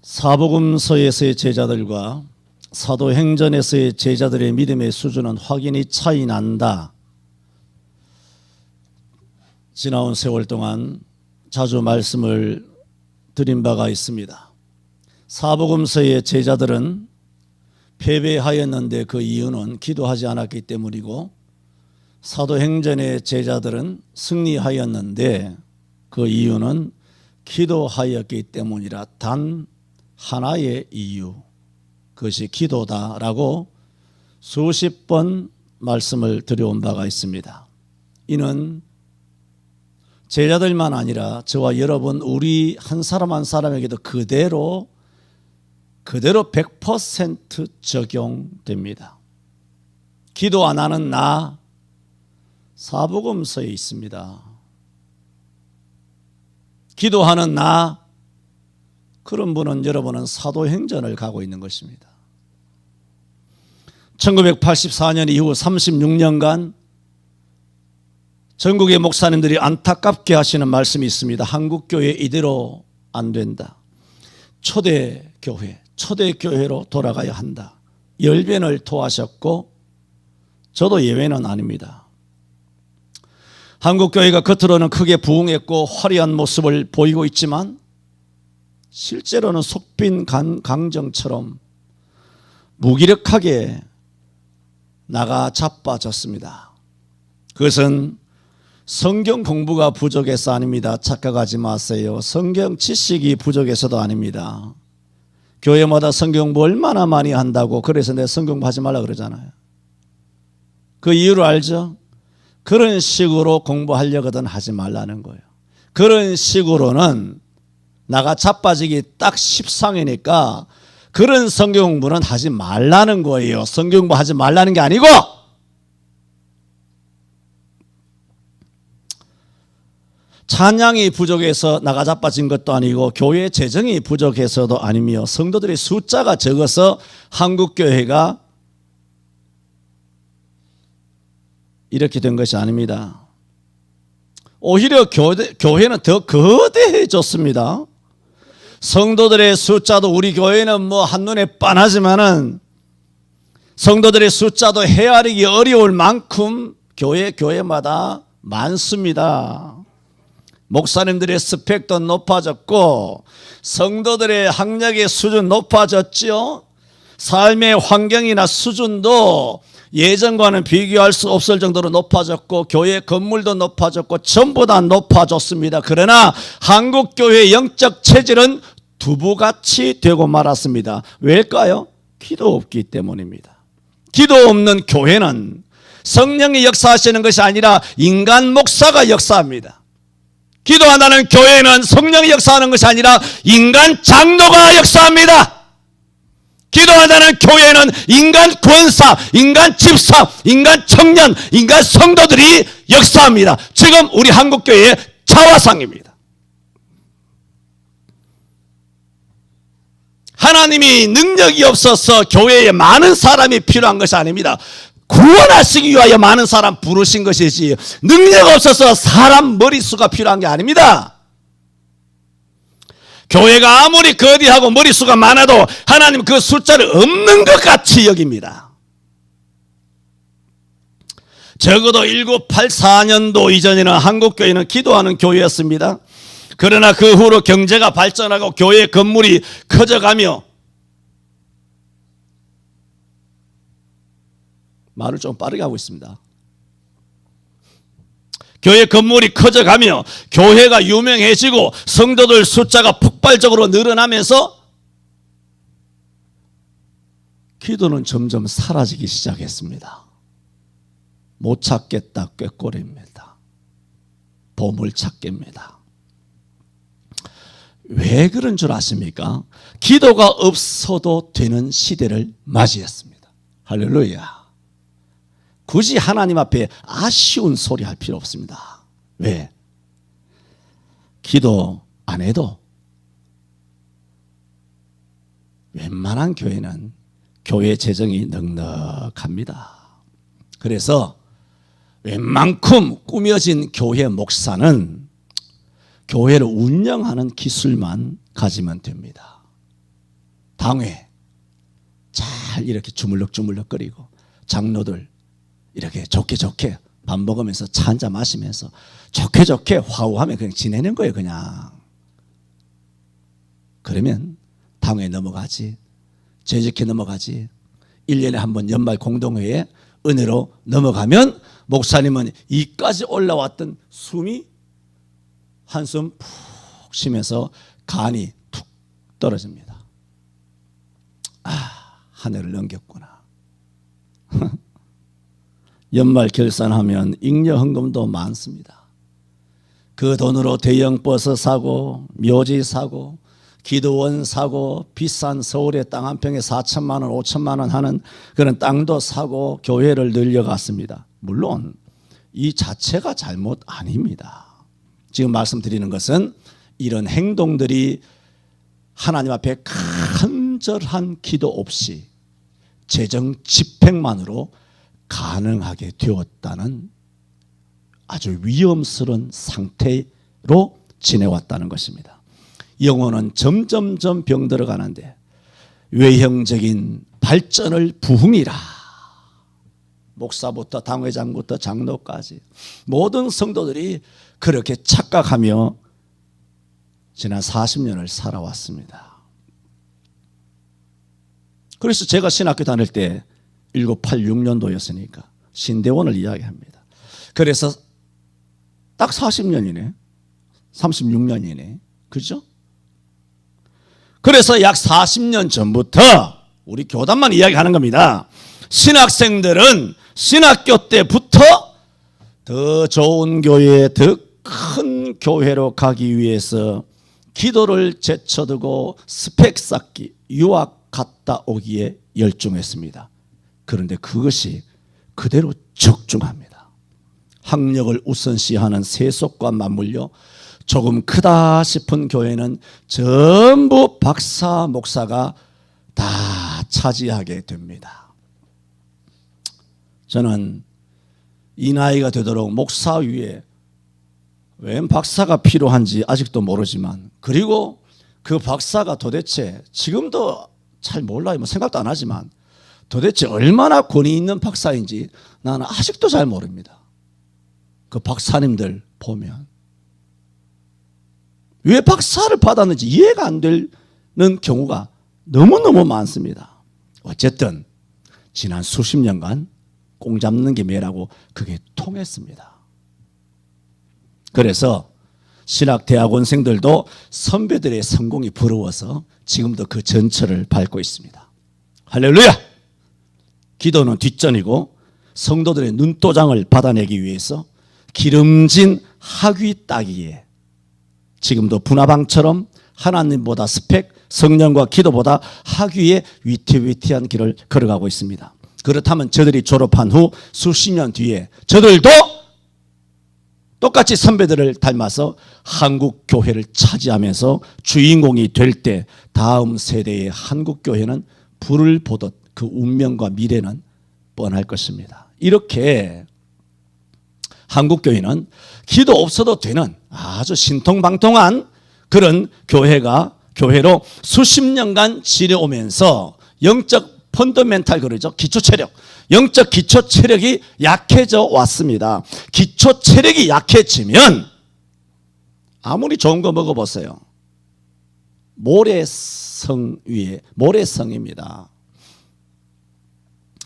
사복음서에서의 제자들과 사도행전에서의 제자들의 믿음의 수준은 확연히 차이 난다. 지나온 세월 동안 자주 말씀을 드린 바가 있습니다. 사복음서의 제자들은 패배하였는데 그 이유는 기도하지 않았기 때문이고, 사도행전의 제자들은 승리하였는데 그 이유는 기도하였기 때문이라. 단 하나의 이유, 그것이 기도다라고 수십 번 말씀을 드려온 바가 있습니다. 이는 제자들만 아니라 저와 여러분 우리 한 사람 한 사람에게도 그대로 100% 적용됩니다. 기도 안 하는 나, 사복음서에 있습니다. 기도하는 나, 그런 분은 여러분은 사도행전을 가고 있는 것입니다. 1984년 이후 36년간 전국의 목사님들이 안타깝게 하시는 말씀이 있습니다. 한국교회 이대로 안 된다. 초대교회로 돌아가야 한다. 열변을 토하셨고 저도 예외는 아닙니다. 한국교회가 겉으로는 크게 부흥했고 화려한 모습을 보이고 있지만 실제로는 속빈 강정처럼 무기력하게 나가 자빠졌습니다. 그것은 성경 공부가 부족해서 아닙니다. 착각하지 마세요. 성경 지식이 부족해서도 아닙니다. 교회마다 성경 공부 얼마나 많이 한다고 그래서 내 성경 공부 하지 말라 그러잖아요. 그 이유를 알죠? 그런 식으로 공부하려거든 하지 말라는 거예요. 그런 식으로는 나가 자빠지기 딱 십상이니까 그런 성경 공부는 하지 말라는 거예요. 성경 공부 하지 말라는 게 아니고, 찬양이 부족해서 나가 자빠진 것도 아니고 교회 재정이 부족해서도 아니며 성도들의 숫자가 적어서 한국교회가 이렇게 된 것이 아닙니다. 오히려 교회는 더 거대해졌습니다. 성도들의 숫자도 우리 교회는 뭐 한눈에 빤하지만은 성도들의 숫자도 헤아리기 어려울 만큼 교회마다 많습니다. 목사님들의 스펙도 높아졌고 성도들의 학력의 수준 높아졌죠. 삶의 환경이나 수준도 예전과는 비교할 수 없을 정도로 높아졌고 교회 건물도 높아졌고 전부 다 높아졌습니다. 그러나 한국교회의 영적 체질은 두부같이 되고 말았습니다. 왜일까요? 기도 없기 때문입니다. 기도 없는 교회는 성령이 역사하시는 것이 아니라 인간 목사가 역사합니다. 기도한다는 교회는 성령이 역사하는 것이 아니라 인간 장로가 역사합니다. 기도한다는 교회는 인간 권사, 인간 집사, 인간 청년, 인간 성도들이 역사합니다. 지금 우리 한국교회의 차화상입니다. 하나님이 능력이 없어서 교회에 많은 사람이 필요한 것이 아닙니다. 구원하시기 위하여 많은 사람 부르신 것이지 능력 없어서 사람 머릿수가 필요한 게 아닙니다. 교회가 아무리 거대하고 머릿수가 많아도 하나님 그 숫자를 없는 것 같이 여깁니다. 적어도 1984년도 이전에는 한국교회는 기도하는 교회였습니다. 그러나 그 후로 경제가 발전하고 교회 건물이 커져가며, 말을 좀 빠르게 하고 있습니다. 교회 건물이 커져가며 교회가 유명해지고 성도들 숫자가 폭발적으로 늘어나면서 기도는 점점 사라지기 시작했습니다. 못 찾겠다 꾀꼬리입니다. 보물찾기입니다. 왜 그런 줄 아십니까? 기도가 없어도 되는 시대를 맞이했습니다. 할렐루야. 굳이 하나님 앞에 아쉬운 소리 할 필요 없습니다. 왜? 기도 안 해도 웬만한 교회는 교회 재정이 넉넉합니다. 그래서 웬만큼 꾸며진 교회 목사는 교회를 운영하는 기술만 가지면 됩니다. 당회 잘 이렇게 주물럭주물럭거리고 장로들 이렇게 좋게 밥 먹으면서 차 한잔 마시면서 좋게 화우하며 그냥 지내는 거예요. 그냥. 그러면 당회 넘어가지, 재직회 넘어가지, 1년에 한 번 연말 공동회에 은혜로 넘어가면 목사님은 이까지 올라왔던 숨이 한숨 푹 쉬면서 간이 툭 떨어집니다. 한 해를 넘겼구나. 연말 결산하면 잉여 헌금도 많습니다. 그 돈으로 대형 버스 사고, 묘지 사고, 기도원 사고, 비싼 서울의 땅 한 평에 4천만 원, 5천만 원 하는 그런 땅도 사고 교회를 늘려갔습니다. 물론 이 자체가 잘못 아닙니다. 지금 말씀드리는 것은 이런 행동들이 하나님 앞에 간절한 기도 없이 재정 집행만으로 가능하게 되었다는 아주 위험스러운 상태로 지내왔다는 것입니다. 영혼은 점점점 병들어 가는데 외형적인 발전을 부흥이라. 목사부터 당회장부터 장로까지 모든 성도들이 그렇게 착각하며 지난 40년을 살아왔습니다. 그래서 제가 신학교 다닐 때 1986년도였으니까 신대원을 이야기합니다. 그래서 딱 40년이네. 36년이네. 그죠? 그래서 약 40년 전부터 우리 교단만 이야기하는 겁니다. 신학생들은 신학교 때부터 더 좋은 교회, 더 큰 교회로 가기 위해서 기도를 제쳐두고 스펙 쌓기, 유학 갔다 오기에 열중했습니다. 그런데 그것이 그대로 적중합니다. 학력을 우선시하는 세속과 맞물려 조금 크다 싶은 교회는 전부 박사, 목사가 다 차지하게 됩니다. 저는 이 나이가 되도록 목사 위에 웬 박사가 필요한지 아직도 모르지만, 그리고 그 박사가 도대체 지금도 잘 몰라요. 뭐 생각도 안 하지만 도대체 얼마나 권위 있는 박사인지 나는 아직도 잘 모릅니다. 그 박사님들 보면 왜 박사를 받았는지 이해가 안 되는 경우가 너무너무 많습니다. 어쨌든 지난 수십 년간 꽁 잡는 게 매라고 그게 통했습니다. 그래서 신학대학원생들도 선배들의 성공이 부러워서 지금도 그 전철을 밟고 있습니다. 할렐루야! 기도는 뒷전이고 성도들의 눈도장을 받아내기 위해서 기름진 학위 따기에 지금도 분화방처럼 하나님보다 스펙, 성령과 기도보다 학위에 위태위태한 길을 걸어가고 있습니다. 그렇다면 저들이 졸업한 후 수십 년 뒤에 저들도 똑같이 선배들을 닮아서 한국 교회를 차지하면서 주인공이 될 때 다음 세대의 한국 교회는 불을 보듯 그 운명과 미래는 뻔할 것입니다. 이렇게 한국 교회는 기도 없어도 되는 아주 신통방통한 그런 교회로 수십 년간 지내오면서 영적 펀더멘탈 그러죠. 기초 체력. 영적 기초 체력이 약해져 왔습니다. 기초 체력이 약해지면 아무리 좋은 거 먹어보세요. 모래성 위에, 모래성입니다.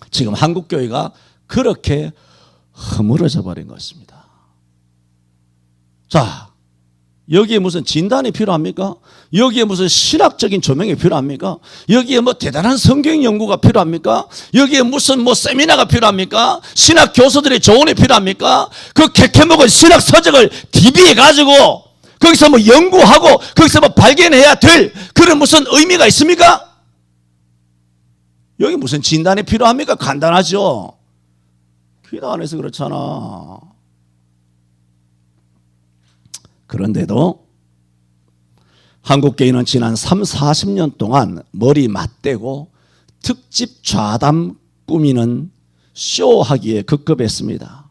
지금 한국교회가 그렇게 허물어져 버린 것입니다. 자, 여기에 무슨 진단이 필요합니까? 여기에 무슨 신학적인 조명이 필요합니까? 여기에 뭐 대단한 성경 연구가 필요합니까? 여기에 무슨 뭐 세미나가 필요합니까? 신학 교수들의 조언이 필요합니까? 그 캐캐먹은 신학 서적을 DB에 가지고 거기서 뭐 연구하고 거기서 뭐 발견해야 될 그런 무슨 의미가 있습니까? 여기 무슨 진단이 필요합니까? 간단하죠. 기도 안 해서 그렇잖아. 그런데도 한국교회는 지난 40년 동안 머리 맞대고 특집 좌담 꾸미는 쇼하기에 급급했습니다.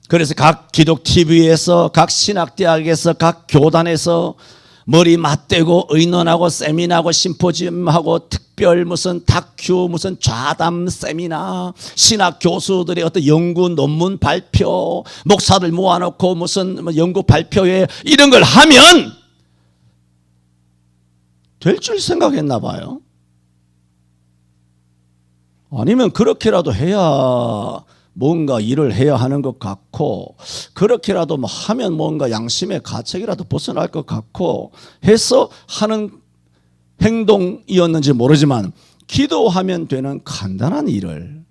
그래서 각 기독 TV에서, 각 신학대학에서, 각 교단에서 머리 맞대고 의논하고 세미나하고 심포지엄하고 특별 무슨 다큐 무슨 좌담 세미나, 신학 교수들의 어떤 연구 논문 발표, 목사들 모아놓고 무슨 연구 발표회 이런 걸 하면 될 줄 생각했나 봐요. 아니면 그렇게라도 해야 뭔가 일을 해야 하는 것 같고, 그렇게라도 뭐 하면 뭔가 양심의 가책이라도 벗어날 것 같고 해서 하는 행동이었는지 모르지만, 기도하면 되는 간단한 일을,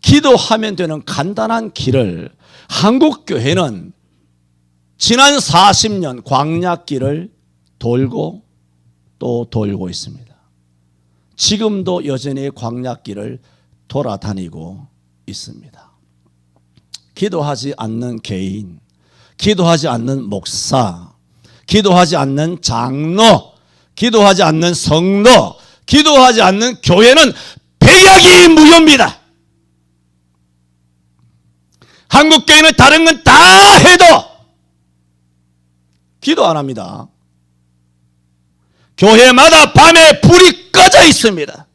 기도하면 되는 간단한 길을 한국교회는 지난 40년 광야길을 돌고 또 돌고 있습니다. 지금도 여전히 광야길을 돌아다니고 있습니다. 기도하지 않는 개인, 기도하지 않는 목사, 기도하지 않는 장로, 기도하지 않는 성도, 기도하지 않는 교회는 백약이 무효입니다. 한국교회는 다른 건 다 해도 기도 안 합니다. 교회마다 밤에 불이 꺼져 있습니다.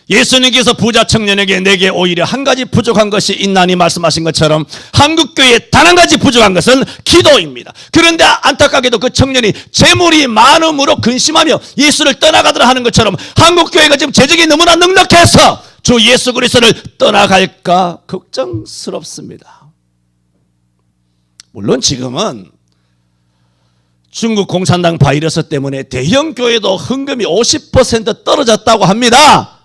예수님께서 부자 청년에게 내게 오히려 한 가지 부족한 것이 있나니 말씀하신 것처럼 한국교회에 단 한 가지 부족한 것은 기도입니다. 그런데 안타깝게도 그 청년이 재물이 많음으로 근심하며 예수를 떠나가더라 하는 것처럼 한국교회가 지금 재정이 너무나 넉넉해서 주 예수 그리스도를 떠나갈까 걱정스럽습니다. 물론 지금은 중국 공산당 바이러스 때문에 대형 교회도 헌금이 50% 떨어졌다고 합니다.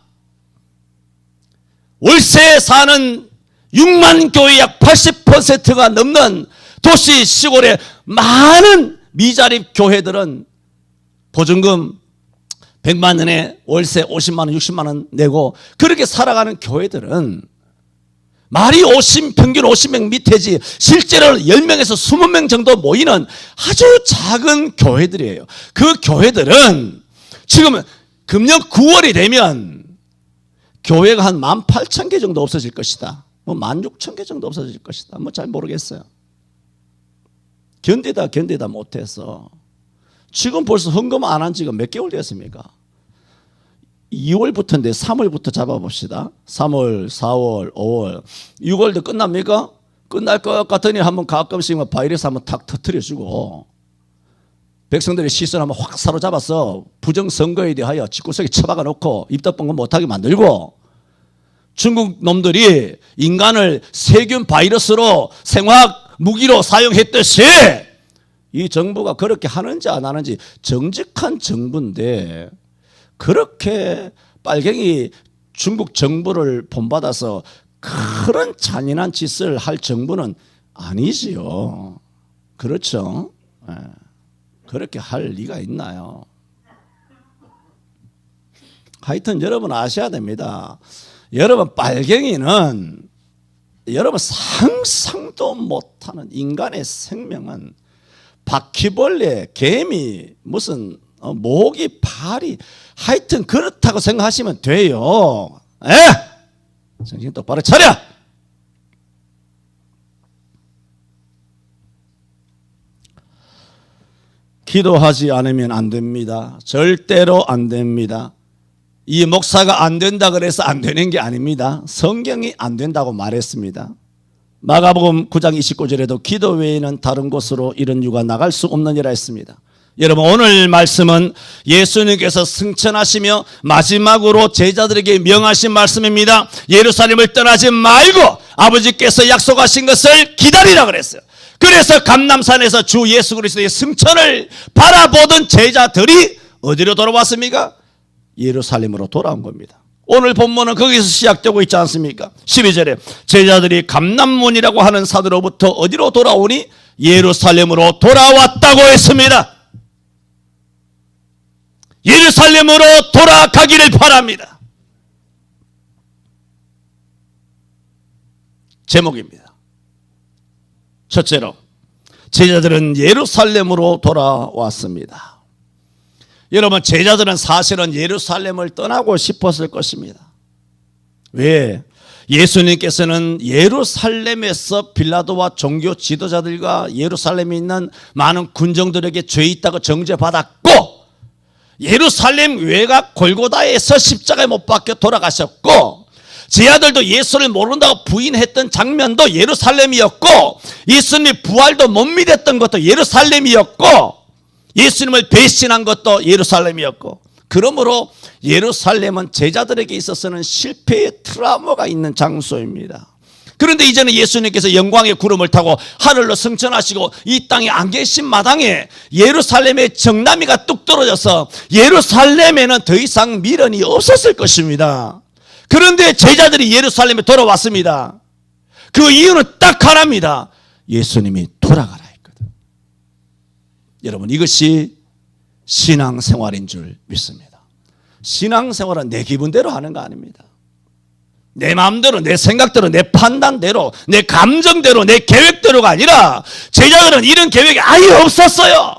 월세에 사는 6만 교회 약 80%가 넘는 도시 시골의 많은 미자립 교회들은 보증금 100만 원에 월세 50만 원, 60만 원 내고 그렇게 살아가는 교회들은 말이 평균 50명 밑에지 실제로 10명에서 20명 정도 모이는 아주 작은 교회들이에요. 그 교회들은 지금 금년 9월이 되면 교회가 한 18,000개 정도 없어질 것이다. 뭐 16,000개 정도 없어질 것이다. 뭐 잘 모르겠어요. 견디다 못해서 지금 벌써 헌금 안 한 지가 몇 개월 됐습니까? 2월부터인데 3월부터 잡아봅시다. 3월, 4월, 5월, 6월도 끝납니까? 끝날 것 같으니 한번 가끔씩 바이러스 한번 탁 터뜨려주고 백성들의 시선 한번 확 사로잡아서 부정선거에 대하여 집구석에 처박아 놓고 입덕번거 못하게 만들고, 중국 놈들이 인간을 세균 바이러스로 생화학 무기로 사용했듯이 이 정부가 그렇게 하는지 안 하는지, 정직한 정부인데 그렇게 빨갱이 중국 정부를 본받아서 그런 잔인한 짓을 할 정부는 아니지요. 그렇죠? 네. 그렇게 할 리가 있나요? 하여튼 여러분 아셔야 됩니다. 여러분 빨갱이는 여러분 상상도 못하는 인간의 생명은 바퀴벌레, 개미, 무슨 모기, 파리, 하여튼 그렇다고 생각하시면 돼요. 에? 정신 똑바로 차려! 기도하지 않으면 안 됩니다. 절대로 안 됩니다. 이 목사가 안 된다 그래서 안 되는 게 아닙니다. 성경이 안 된다고 말했습니다. 마가복음 9장 29절에도 기도 외에는 다른 곳으로 이런 유가 나갈 수 없느니라 했습니다. 여러분 오늘 말씀은 예수님께서 승천하시며 마지막으로 제자들에게 명하신 말씀입니다. 예루살렘을 떠나지 말고 아버지께서 약속하신 것을 기다리라 그랬어요. 그래서 감람산에서 주 예수 그리스도의 승천을 바라보던 제자들이 어디로 돌아왔습니까? 예루살렘으로 돌아온 겁니다. 오늘 본문은 거기서 시작되고 있지 않습니까? 12절에 제자들이 감람문이라고 하는 산으로부터 어디로 돌아오니? 예루살렘으로 돌아왔다고 했습니다. 예루살렘으로 돌아가기를 바랍니다. 제목입니다. 첫째로 제자들은 예루살렘으로 돌아왔습니다. 여러분 제자들은 사실은 예루살렘을 떠나고 싶었을 것입니다. 왜? 예수님께서는 예루살렘에서 빌라도와 종교 지도자들과 예루살렘에 있는 많은 군정들에게 죄 있다고 정죄받았고, 예루살렘 외곽 골고다에서 십자가에 못 박혀 돌아가셨고, 제 아들도 예수를 모른다고 부인했던 장면도 예루살렘이었고, 예수님이 부활도 못 믿었던 것도 예루살렘이었고, 예수님을 배신한 것도 예루살렘이었고, 그러므로 예루살렘은 제자들에게 있어서는 실패의 트라우마가 있는 장소입니다. 그런데 이제는 예수님께서 영광의 구름을 타고 하늘로 승천하시고 이 땅에 안 계신 마당에 예루살렘의 정나미가 뚝 떨어져서 예루살렘에는 더 이상 미련이 없었을 것입니다. 그런데 제자들이 예루살렘에 돌아왔습니다. 그 이유는 딱 하나입니다. 예수님이 돌아가라 했거든. 여러분, 이것이 신앙생활인 줄 믿습니다. 신앙생활은 내 기분대로 하는 거 아닙니다. 내 마음대로, 내 생각대로, 내 판단대로, 내 감정대로, 내 계획대로가 아니라 제자들은 이런 계획이 아예 없었어요.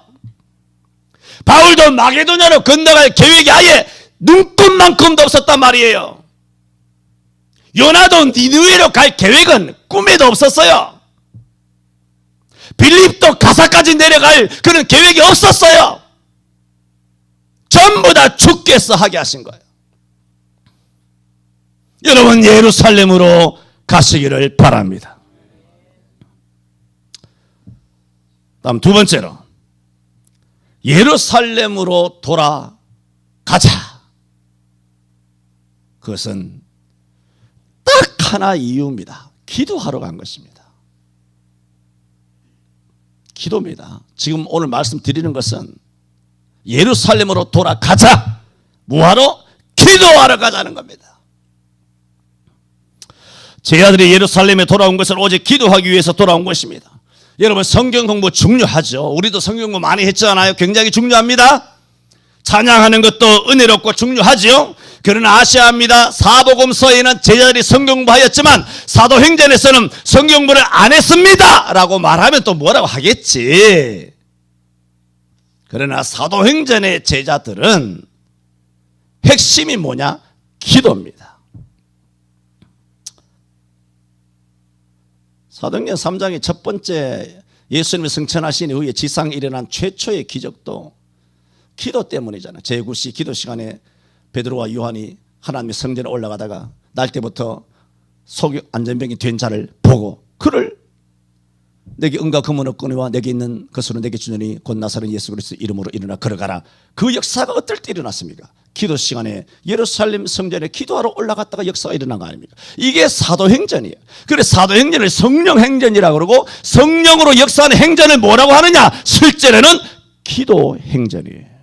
바울도 마게도냐로 건너갈 계획이 아예 눈꼽만큼도 없었단 말이에요. 요나도 니느웨로 갈 계획은 꿈에도 없었어요. 빌립도 가사까지 내려갈 그런 계획이 없었어요. 전부 다 주께서 하게 하신 거예요. 여러분, 예루살렘으로 가시기를 바랍니다. 다음 두 번째로, 예루살렘으로 돌아가자. 그것은 딱 하나 이유입니다. 기도하러 간 것입니다. 기도입니다. 지금 오늘 말씀드리는 것은 예루살렘으로 돌아가자. 뭐하러? 기도하러 가자는 겁니다. 제 아들이 예루살렘에 돌아온 것은 오직 기도하기 위해서 돌아온 것입니다. 여러분, 성경 공부 중요하죠. 우리도 성경 공부 많이 했잖아요. 굉장히 중요합니다. 찬양하는 것도 은혜롭고 중요하죠. 그러나 아셔야 합니다. 사복음서에는 제자들이 성경 공부하였지만 사도행전에서는 성경 공부를 안 했습니다 라고 말하면 또 뭐라고 하겠지. 그러나 사도행전의 제자들은 핵심이 뭐냐? 기도입니다. 사도행전 3장의 첫 번째 예수님이 승천하신 이후에 지상에 일어난 최초의 기적도 기도 때문이잖아요. 제9시 기도 시간에 베드로와 요한이 하나님의 성전에 올라가다가 날 때부터 속 안전병이 된 자를 보고 그를 내게 은과 금은 없거니와 내게 있는 것으로 내게 주노니 곧 나사렛 예수 그리스도 이름으로 일어나 걸어가라. 그 역사가 어떨 때 일어났습니까? 기도 시간에 예루살렘 성전에 기도하러 올라갔다가 역사가 일어난 거 아닙니까? 이게 사도행전이에요. 그래서 사도행전을 성령행전이라고 그러고, 성령으로 역사하는 행전을 뭐라고 하느냐? 실제로는 기도행전이에요.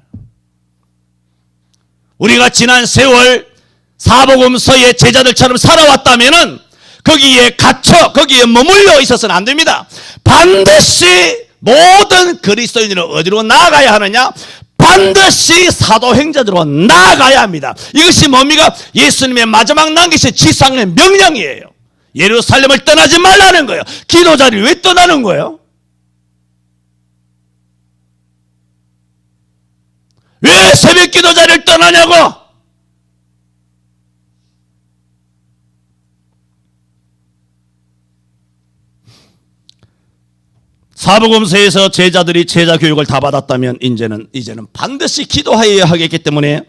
우리가 지난 세월 사복음서의 제자들처럼 살아왔다면은 거기에 갇혀 거기에 머물러 있어서는 안 됩니다. 반드시 모든 그리스도인들은 어디로 나아가야 하느냐? 반드시 사도행전으로 나아가야 합니다. 이것이 뭡니까? 예수님의 마지막 남기신 지상의 명령이에요. 예루살렘을 떠나지 말라는 거예요. 기도 자리를 왜 떠나는 거예요? 왜 새벽 기도 자리를 떠나냐고? 사복음서에서 제자들이 제자 교육을 다 받았다면 이제는 반드시 기도하여야 하겠기 때문에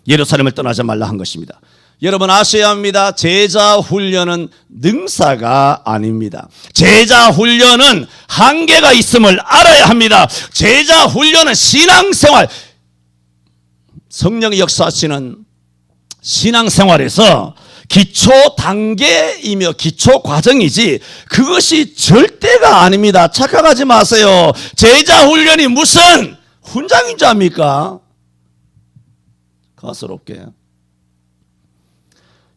예루살렘을 떠나지 말라 한 것입니다. 여러분 아셔야 합니다. 제자 훈련은 능사가 아닙니다. 제자 훈련은 한계가 있음을 알아야 합니다. 제자 훈련은 신앙생활, 성령이 역사하시는 신앙생활에서 기초 단계이며 기초 과정이지 그것이 절대가 아닙니다. 착각하지 마세요. 제자 훈련이 무슨 훈장인 줄 압니까? 가스롭게.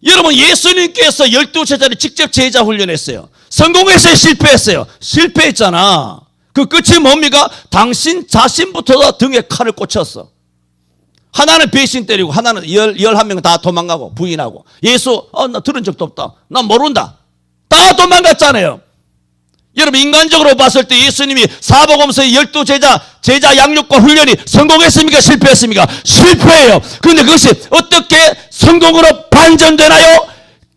여러분, 예수님께서 12제자를 직접 제자 훈련했어요. 성공했어요? 실패했어요? 실패했잖아. 그 끝이 뭡니까? 당신 자신부터 등에 칼을 꽂혔어. 하나는 배신 때리고 하나는 11명 다 도망가고 부인하고, 예수 나 들은 적도 없다, 나 모른다, 다 도망갔잖아요. 여러분, 인간적으로 봤을 때 예수님이 사복음서의 12제자 제자 양육과 훈련이 성공했습니까? 실패했습니까? 실패해요. 그런데 그것이 어떻게 성공으로 반전되나요?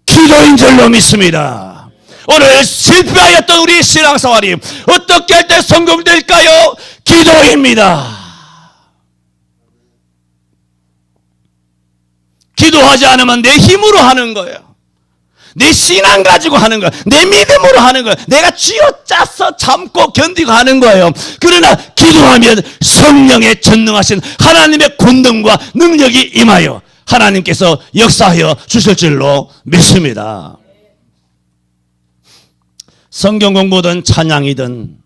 기도인 줄로 믿습니다. 오늘 실패하였던 우리 신앙생활이 어떻게 할 때 성공될까요? 기도입니다. 기도하지 않으면 내 힘으로 하는 거예요. 내 신앙 가지고 하는 거예요. 내 믿음으로 하는 거예요. 내가 쥐어짜서 참고 견디고 하는 거예요. 그러나 기도하면 성령의 전능하신 하나님의 권능과 능력이 임하여 하나님께서 역사하여 주실 줄로 믿습니다. 성경 공부든 찬양이든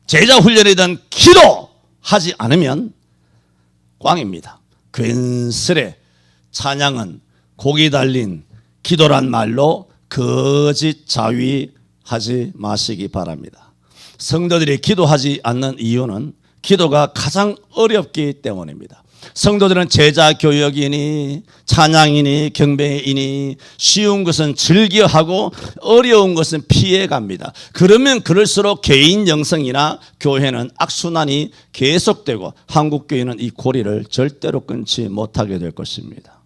제자 훈련이든 기도하지 않으면 꽝입니다. 괜스레 찬양은 고기 달린 기도란 말로 거짓 자위하지 마시기 바랍니다. 성도들이 기도하지 않는 이유는 기도가 가장 어렵기 때문입니다. 성도들은 제자 교역이니 찬양이니 경배이니 쉬운 것은 즐겨하고 어려운 것은 피해갑니다. 그러면 그럴수록 개인 영성이나 교회는 악순환이 계속되고 한국교회는 이 고리를 절대로 끊지 못하게 될 것입니다.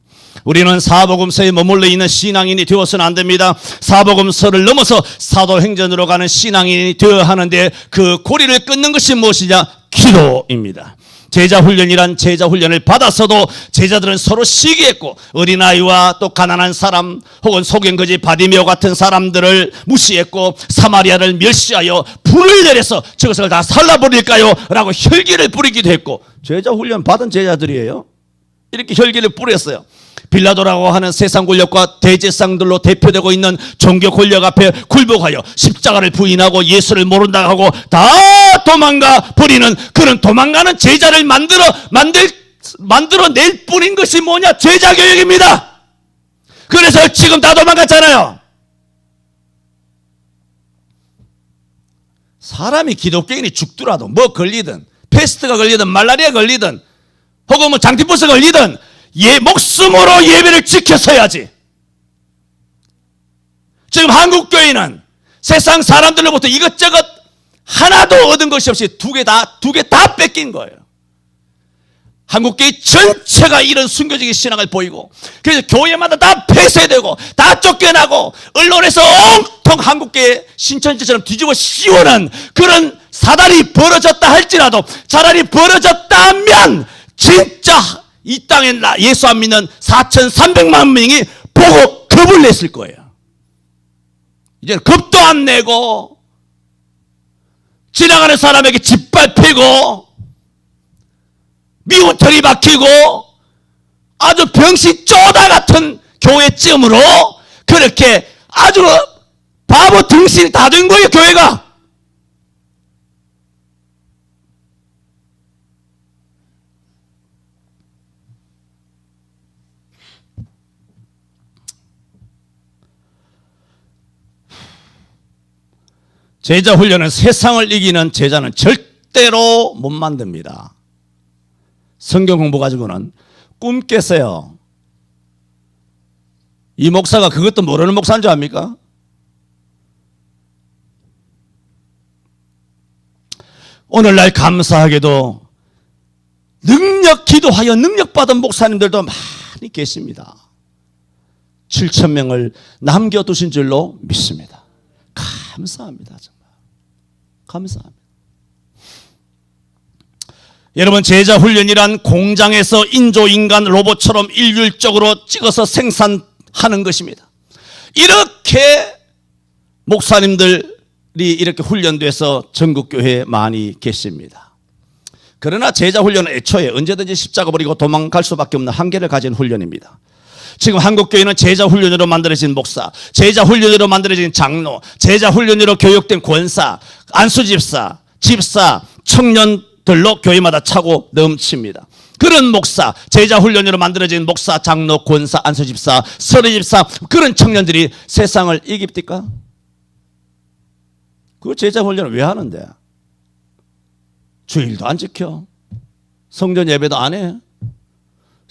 우리는 사복음서에 머물러 있는 신앙인이 되어서는 안 됩니다. 사복음서를 넘어서 사도행전으로 가는 신앙인이 되어야 하는데 그 고리를 끊는 것이 무엇이냐? 기도입니다. 제자훈련이란 제자훈련을 받았어도 제자들은 서로 시기했고 어린아이와 또 가난한 사람 혹은 소경거지 바디메오 같은 사람들을 무시했고 사마리아를 멸시하여 불을 내려서 저것을 다 살라버릴까요? 라고 혈기를 뿌리기도 했고 제자훈련 받은 제자들이에요. 이렇게 혈기를 뿌렸어요. 빌라도라고 하는 세상 권력과 대제사장들로 대표되고 있는 종교 권력 앞에 굴복하여 십자가를 부인하고 예수를 모른다고 하고 다 도망가 버리는 그런 도망가는 제자를 만들어낼 뿐인 것이 뭐냐? 제자 교육입니다. 그래서 지금 다 도망갔잖아요. 사람이 기독교인이 죽더라도 뭐 걸리든 패스트가 걸리든 말라리아 걸리든 혹은 뭐 장티푸스 걸리든 목숨으로 예배를 지켰어야지. 지금 한국교회는 세상 사람들로부터 이것저것 하나도 얻은 것이 없이 두 개 다 뺏긴 거예요. 한국교회 전체가 이런 순교적인 신앙을 보이고 그래서 교회마다 다 폐쇄되고 다 쫓겨나고 언론에서 온통 한국교회 신천지처럼 뒤집어 씌우는 그런 사달이 벌어졌다 할지라도 차라리 벌어졌다면 진짜 이 땅에 예수 안 믿는 4,300만 명이 보고 겁을 냈을 거예요. 이제 겁도 안 내고 지나가는 사람에게 짓밟히고 미운 털이 박히고 아주 병신 쪼다 같은 교회쯤으로 그렇게 아주 바보 등신이 다 된 거예요, 교회가. 제자 훈련은 세상을 이기는 제자는 절대로 못 만듭니다. 성경 공부 가지고는 꿈 깼어요. 이 목사가 그것도 모르는 목사인 줄 압니까? 오늘날 감사하게도 기도하여 능력받은 목사님들도 많이 계십니다. 7,000명을 남겨두신 줄로 믿습니다. 감사합니다. 정말 감사합니다. 여러분, 제자 훈련이란 공장에서 인조인간 로봇처럼 일률적으로 찍어서 생산하는 것입니다. 이렇게 목사님들이 이렇게 훈련돼서 전국교회에 많이 계십니다. 그러나 제자 훈련은 애초에 언제든지 십자가 버리고 도망갈 수밖에 없는 한계를 가진 훈련입니다. 지금 한국교회는 제자 훈련으로 만들어진 목사, 제자 훈련으로 만들어진 장로, 제자 훈련으로 교육된 권사, 안수집사, 집사, 청년들로 교회마다 차고 넘칩니다. 그런 목사, 제자 훈련으로 만들어진 목사, 장로, 권사, 안수집사, 서리집사, 그런 청년들이 세상을 이깁니까? 그 제자 훈련을 왜 하는데? 주일도 안 지켜, 성전 예배도 안 해,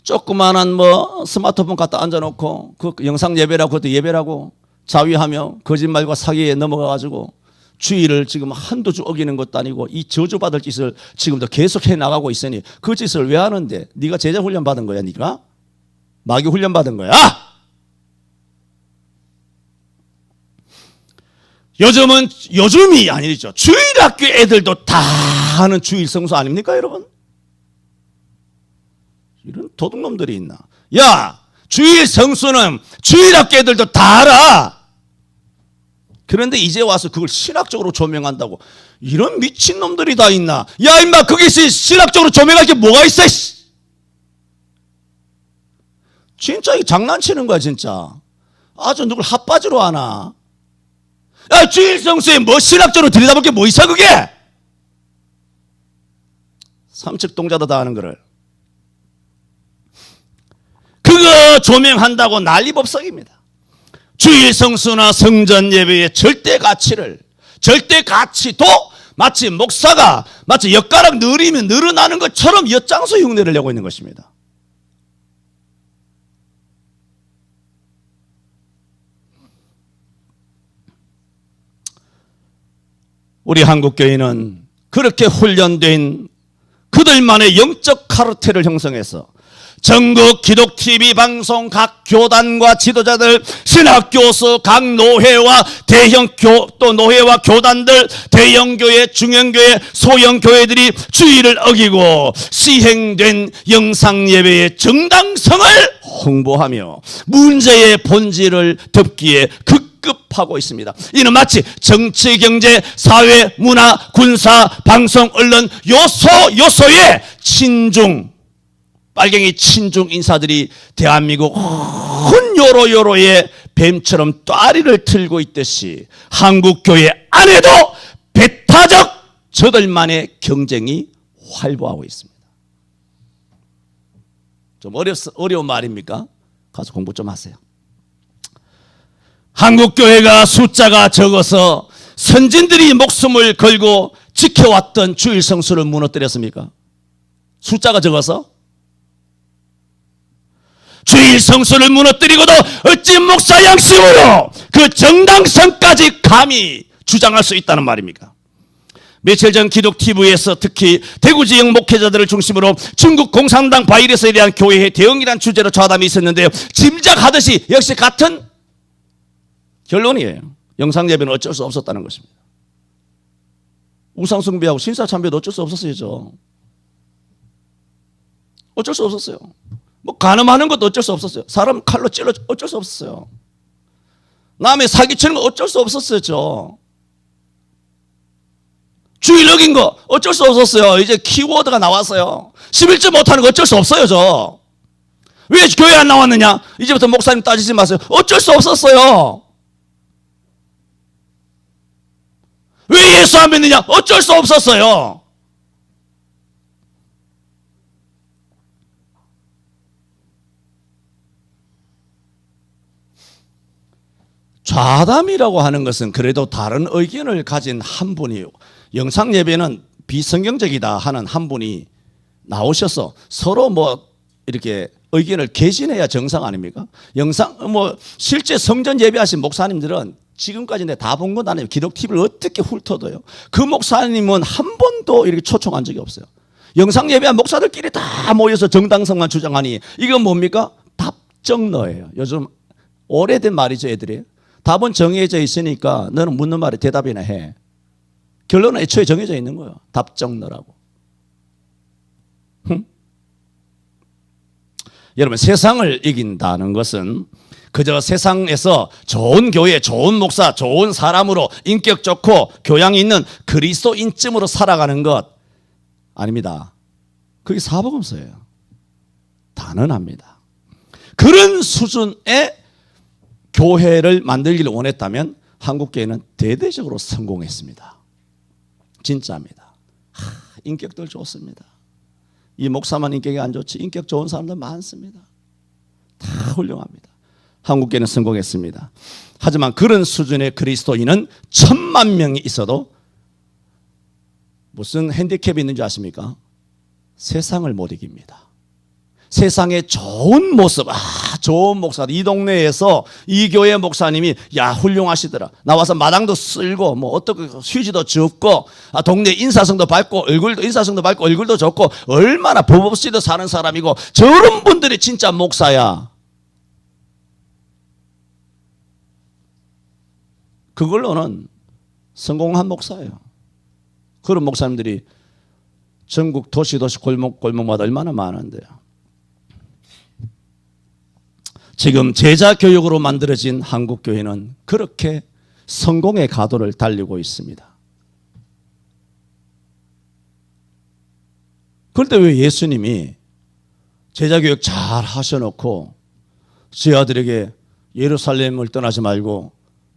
조그마한 스마트폰 갖다 앉아놓고 그 영상 예배라고 그것도 예배라고 자위하며 거짓말과 사기에 넘어가가지고 주의를 지금 한두 주 어기는 것도 아니고 이 저주받을 짓을 지금도 계속 해나가고 있으니 그 짓을 왜 하는데? 네가 제자 훈련 받은 거야? 네가? 마귀 훈련 받은 거야? 요즘이 아니죠. 주일학교 애들도 다 하는 주일 성수 아닙니까, 여러분? 이런 도둑놈들이 있나? 야, 주일 성수는 주일학교 애들도 다 알아. 그런데 이제 와서 그걸 신학적으로 조명한다고. 이런 미친놈들이 다 있나? 야, 임마, 그게 신학적으로 조명할 게 뭐가 있어? 진짜 이 장난치는 거야, 진짜. 아주 누굴 핫바지로 하나? 야, 주일 성수에 뭐 신학적으로 들여다볼 게 뭐 있어, 그게? 삼측동자도 다 하는 거를. 그거 조명한다고 난리법석입니다. 주일 성수나 성전 예배의 절대 가치도 마치 목사가 마치 엿가락 늘이면 늘어나는 것처럼 엿장수 흉내를 내고 있는 것입니다. 우리 한국교회는 그렇게 훈련된 그들만의 영적 카르텔을 형성해서 전국 기독TV 방송 각 교단과 지도자들, 신학교수, 각 노회와 또 노회와 교단들, 대형교회, 중형교회, 소형교회들이 주의를 어기고 시행된 영상예배의 정당성을 홍보하며 문제의 본질을 덮기에 급급하고 있습니다. 이는 마치 정치, 경제, 사회, 문화, 군사, 방송, 언론 요소의 빨갱이 친중 인사들이 대한민국 온 요로요로의 뱀처럼 따리를 틀고 있듯이 한국교회 안에도 배타적 저들만의 경쟁이 활보하고 있습니다. 좀 어려운 말입니까? 가서 공부 좀 하세요. 한국교회가 숫자가 적어서 선진들이 목숨을 걸고 지켜왔던 주일 성수를 무너뜨렸습니까? 숫자가 적어서? 주일 성수를 무너뜨리고도 어찌 목사 양심으로 그 정당성까지 감히 주장할 수 있다는 말입니까? 며칠 전 기독TV에서 특히 대구 지역 목회자들을 중심으로 중국 공산당 바이러스에 대한 교회의 대응이란 주제로 좌담이 있었는데요. 짐작하듯이 역시 같은 결론이에요. 영상예배는 어쩔 수 없었다는 것입니다. 우상숭배하고 신사참배도 어쩔 수 없었어요. 어쩔 수 없었어요. 뭐 간음하는 것도 어쩔 수 없었어요. 사람 칼로 찔러 어쩔 수 없었어요. 남의 사기치는 거 어쩔 수 없었어요. 주일 어긴 거 어쩔 수 없었어요. 이제 키워드가 나왔어요. 11조 못하는 거 어쩔 수 없어요. 왜 교회 안 나왔느냐? 이제부터 목사님 따지지 마세요. 어쩔 수 없었어요. 왜 예수 안 믿느냐? 어쩔 수 없었어요. 좌담이라고 하는 것은 그래도 다른 의견을 가진 한 분이, 영상 예배는 비성경적이다 하는 한 분이 나오셔서 서로 이렇게 의견을 개진해야 정상 아닙니까? 실제 성전 예배하신 목사님들은 지금까지 내가 다 본 건 아니에요. 기독TV를 어떻게 훑어도요. 그 목사님은 한 번도 이렇게 초청한 적이 없어요. 영상 예배한 목사들끼리 다 모여서 정당성만 주장하니 이건 뭡니까? 답정너예요. 요즘 오래된 말이죠, 애들이. 답은 정해져 있으니까 너는 묻는 말에 대답이나 해. 결론은 애초에 정해져 있는 거예요. 답정너라고. 여러분, 세상을 이긴다는 것은 그저 세상에서 좋은 교회, 좋은 목사, 좋은 사람으로 인격 좋고 교양이 있는 그리스도인쯤으로 살아가는 것 아닙니다. 그게 사복음서예요. 단언합니다. 그런 수준의 교회를 만들기를 원했다면 한국교회는 대대적으로 성공했습니다. 진짜입니다. 인격들 좋습니다. 이 목사만 인격이 안 좋지 인격 좋은 사람들 많습니다. 다 훌륭합니다. 한국교회는 성공했습니다. 하지만 그런 수준의 그리스도인은 1000만 명이 있어도 무슨 핸디캡이 있는지 아십니까? 세상을 못 이깁니다. 세상의 좋은 모습, 좋은 목사, 이 동네에서 이 교회 목사님이 훌륭하시더라. 나와서 마당도 쓸고 어떻게 휴지도 줍고 동네 인사성도 밝고 얼굴도 좋고 얼마나 법 없이도 사는 사람이고 저런 분들이 진짜 목사야. 그걸로는 성공한 목사예요. 그런 목사님들이 전국 도시 골목마다 얼마나 많은데요. 지금 제자 교육으로 만들어진 한국 교회는 그렇게 성공의 가도를 달리고 있습니다. 그런데 왜 예수님이 제자 교육 잘 하셔놓고 제 아들에게 예루살렘을 떠나지 말고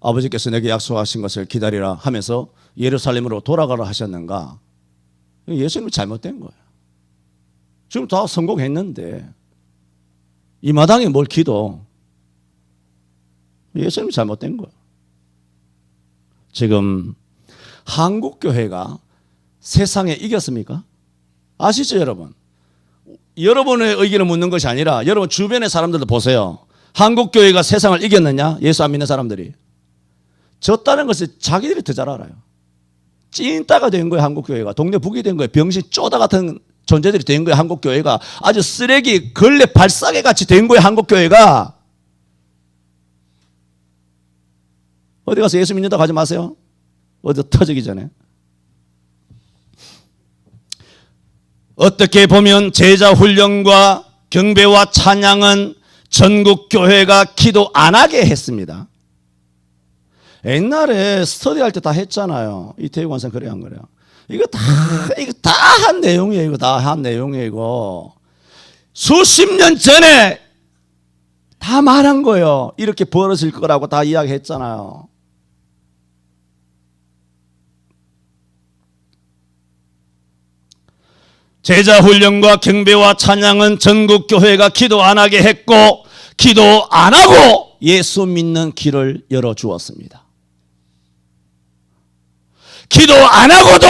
아버지께서 내게 약속하신 것을 기다리라 하면서 예루살렘으로 돌아가라 하셨는가? 예수님이 잘못된 거예요. 지금 다 성공했는데 이 마당에 뭘 기도? 예수님이 잘못된 거예요. 지금 한국 교회가 세상에 이겼습니까? 아시죠, 여러분? 여러분의 의견을 묻는 것이 아니라 여러분 주변의 사람들도 보세요. 한국 교회가 세상을 이겼느냐? 예수 안 믿는 사람들이. 졌다는 것을 자기들이 더 잘 알아요. 찐따가 된 거예요, 한국 교회가. 동네 북이 된 거예요. 병신 쪼다 같은 존재들이 된 거예요, 한국 교회가. 아주 쓰레기 걸레 발싸개 같이 된 거예요, 한국 교회가. 어디 가서 예수 믿는다고 하지 마세요. 어디 터지기 전에. 어떻게 보면 제자 훈련과 경배와 찬양은 전국 교회가 기도 안 하게 했습니다. 옛날에 스터디할 때 다 했잖아요. 이태희 권사 그래 안 그래요? 이거 다 한 내용이에요. 이거 다 한 내용이에요. 이거 수십 년 전에 다 말한 거예요. 이렇게 벌어질 거라고 다 이야기했잖아요. 제자 훈련과 경배와 찬양은 전국 교회가 기도 안 하게 했고 기도 안 하고 예수 믿는 길을 열어주었습니다. 기도 안 하고도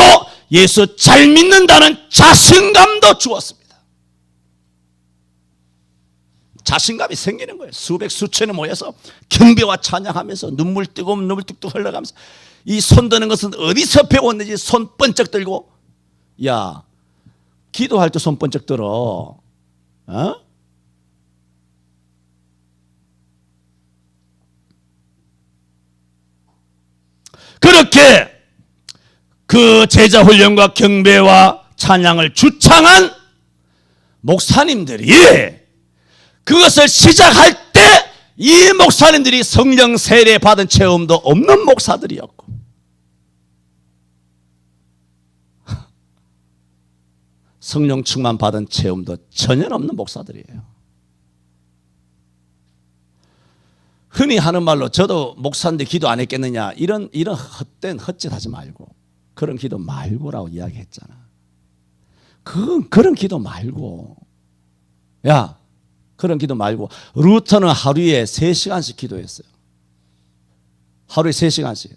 예수 잘 믿는다는 자신감도 주었습니다. 자신감이 생기는 거예요. 수백 수천에 모여서 경배와 찬양하면서 눈물 뚝뚝 흘러가면서 이 손 드는 것은 어디서 배웠는지 손 번쩍 들고, 야 기도할 때 손 번쩍 들어. 어? 그렇게 그 제자 훈련과 경배와 찬양을 주창한 목사님들이 그것을 시작할 때 이 목사님들이 성령 세례 받은 체험도 없는 목사들이었고 성령 충만 받은 체험도 전혀 없는 목사들이에요. 흔히 하는 말로 저도 목사인데 기도 안 했겠느냐, 이런 헛된 헛짓 하지 말고 그런 기도 말고라고 이야기했잖아. 그런 기도 말고, 야 그런 기도 말고. 루터는 하루에 3시간씩 기도했어요. 하루에 3시간씩.